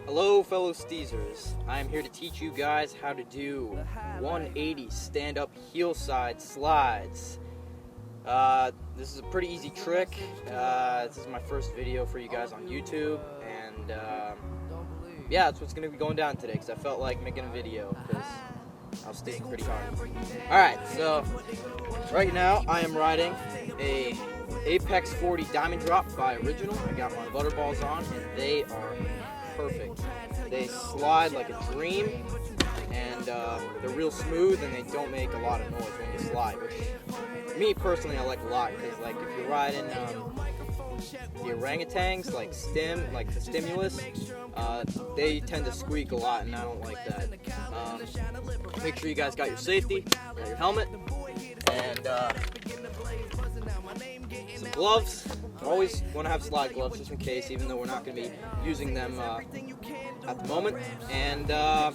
Hello fellow Steezers, I am here to teach you guys how to do 180 stand-up heel side slides. This is a pretty easy trick. This is my first video for you guys on YouTube, and yeah, that's what's going to be going down today because I felt like making a video because I was sticking pretty hard. Alright, so right now I am riding a Apex 40 Diamond Drop by Original. I got my butterballs on and they are perfect. They slide like a dream, and they're real smooth, and they don't make a lot of noise when you slide, which me personally I like a lot, because like if you're riding the orangutans, like the stimulus, they tend to squeak a lot, and I don't like that. Make sure you guys got your safety, got your helmet, and some gloves. Always want to have slide gloves just in case, even though we're not going to be using them at the moment. And I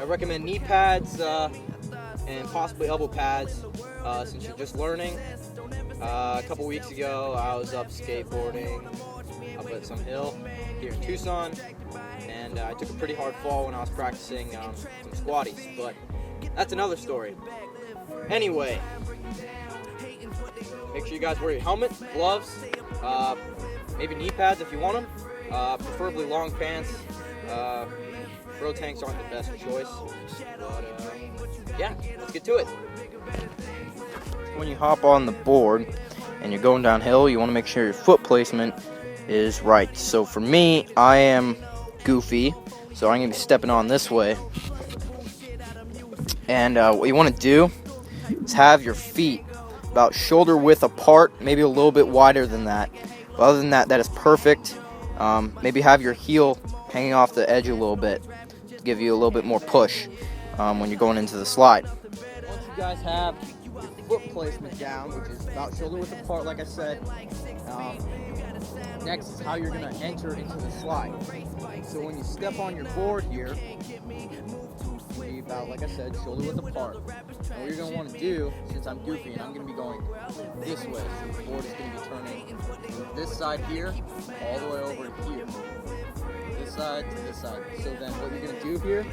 recommend knee pads and possibly elbow pads since you're just learning. A couple weeks ago I was up skateboarding up at some hill here in Tucson, and I took a pretty hard fall when I was practicing some squatties, but that's another story. Anyway, make sure you guys wear your helmet, gloves, maybe knee pads if you want them, preferably long pants. Bro tanks aren't the best choice, but yeah, let's get to it. When you hop on the board and you're going downhill, you want to make sure your foot placement is right. So for me, I am goofy, so I'm going to be stepping on this way. And what you want to do is have your feet about shoulder width apart, maybe a little bit wider than that. But other than that, that is perfect. Maybe have your heel hanging off the edge a little bit to give you a little bit more push when you're going into the slide. Once you guys have your foot placement down, which is about shoulder width apart, like I said, next is how you're going to enter into the slide. So when you step on your board here, be about, like I said, shoulder width apart. And what you're going to want to do, since I'm goofy and I'm going to be going this way, so the board is going to be turning from this side here all the way over to here. This side to this side. So then what you're going to do here is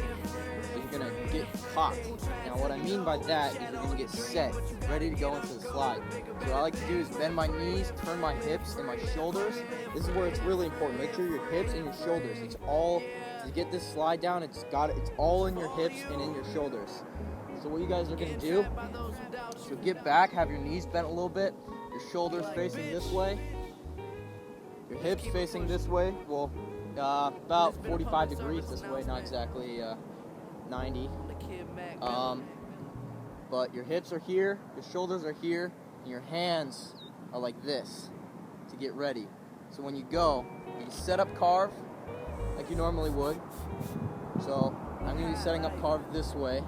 you're going to get caught. Now what I mean by that is you're going to get set, ready to go into the slide. So what I like to do is bend my knees, turn my hips and my shoulders. This is where it's really important. Make sure your hips and your shoulders, it's all, to get this slide down, it's all in your hips and in your shoulders. So what you guys are going to do, so get back, have your knees bent a little bit, your shoulders facing this way, your hips facing this way, well, about 45 degrees this way, not exactly 90. But your hips are here, your shoulders are here, and your hands are like this to get ready. So when you go, you set up carve like you normally would. So I'm going to be setting up carve this way.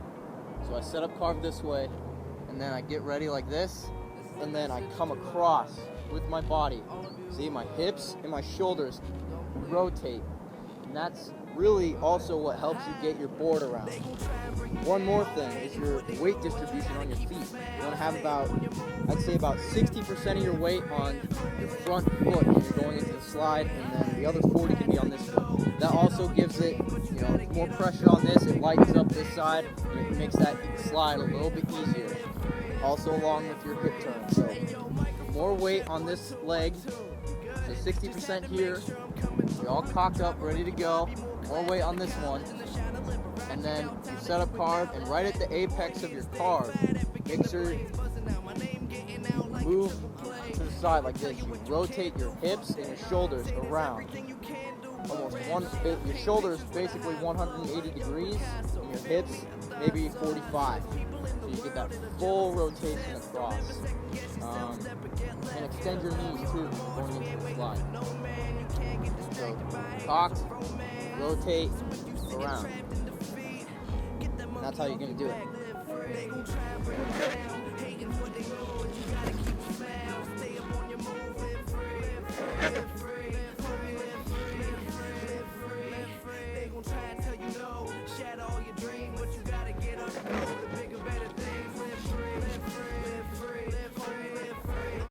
So I set up carve this way, and then I get ready like this, and then I come across with my body. See, my hips and my shoulders rotate, and that's really also what helps you get your board around. One more thing is your weight distribution on your feet. You want to have about, I'd say about 60% of your weight on your front foot when you're going into the slide, and then the other 40 can be on this foot. That also gives it, more pressure on this. It lightens up this side, and it makes that slide a little bit easier. Also along with your hip turn. So more weight on this leg. So 60% here. You're all cocked up, ready to go. More weight on this one. And then you set up carve, and right at the apex of your carve, make sure you move to the side like this. You rotate your hips and your shoulders around. Your shoulders basically 180 degrees, and your hips maybe 45. So you get that full rotation across. And extend your knees too going into the slide. So cocked, rotate, around. And that's how you're going to do it.